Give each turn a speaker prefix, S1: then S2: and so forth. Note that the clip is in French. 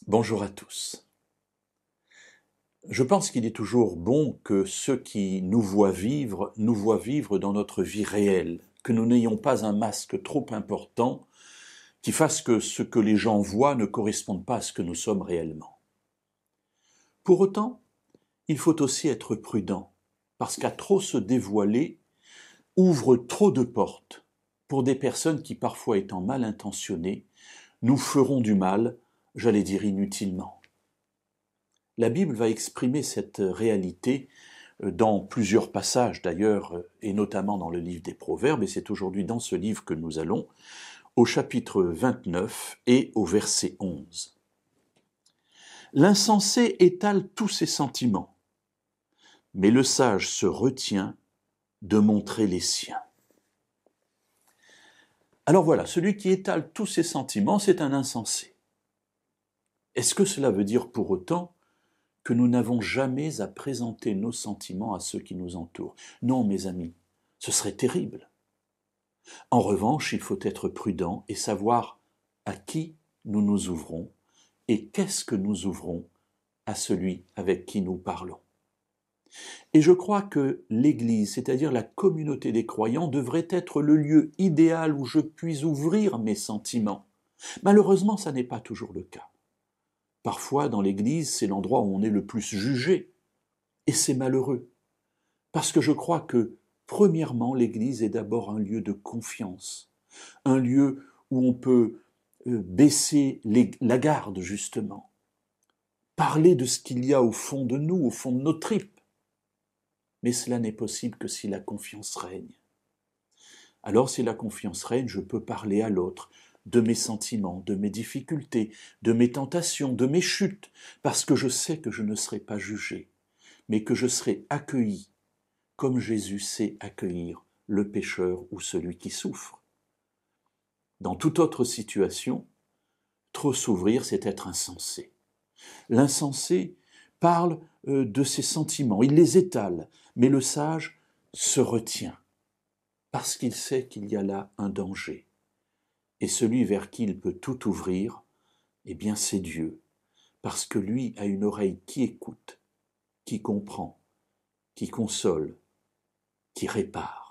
S1: Bonjour à tous. Je pense qu'il est toujours bon que ceux qui nous voient vivre dans notre vie réelle, que nous n'ayons pas un masque trop important qui fasse que ce que les gens voient ne corresponde pas à ce que nous sommes réellement. Pour autant, il faut aussi être prudent, parce qu'à trop se dévoiler ouvre trop de portes pour des personnes qui, parfois étant mal intentionnées, nous feront du mal, j'allais dire inutilement. La Bible va exprimer cette réalité dans plusieurs passages d'ailleurs, et notamment dans le livre des Proverbes, et c'est aujourd'hui dans ce livre que nous allons, au chapitre 29 et au verset 11. L'insensé étale tous ses sentiments, mais le sage se retient de montrer les siens. Alors voilà, celui qui étale tous ses sentiments, c'est un insensé. Est-ce que cela veut dire pour autant que nous n'avons jamais à présenter nos sentiments à ceux qui nous entourent? Non, mes amis, ce serait terrible. En revanche, il faut être prudent et savoir à qui nous nous ouvrons et qu'est-ce que nous ouvrons à celui avec qui nous parlons. Et je crois que l'Église, c'est-à-dire la communauté des croyants, devrait être le lieu idéal où je puis ouvrir mes sentiments. Malheureusement, ça n'est pas toujours le cas. Parfois, dans l'Église, c'est l'endroit où on est le plus jugé, et c'est malheureux, parce que je crois que, premièrement, l'Église est d'abord un lieu de confiance, un lieu où on peut baisser la garde, justement, parler de ce qu'il y a au fond de nous, au fond de nos tripes. Mais cela n'est possible que si la confiance règne. Alors, si la confiance règne, je peux parler à l'autre de mes sentiments, de mes difficultés, de mes tentations, de mes chutes, parce que je sais que je ne serai pas jugé, mais que je serai accueilli, comme Jésus sait accueillir le pécheur ou celui qui souffre. Dans toute autre situation, trop s'ouvrir, c'est être insensé. L'insensé parle de ses sentiments, il les étale, mais le sage se retient, parce qu'il sait qu'il y a là un danger. Et celui vers qui il peut tout ouvrir, eh bien c'est Dieu, parce que lui a une oreille qui écoute, qui comprend, qui console, qui répare.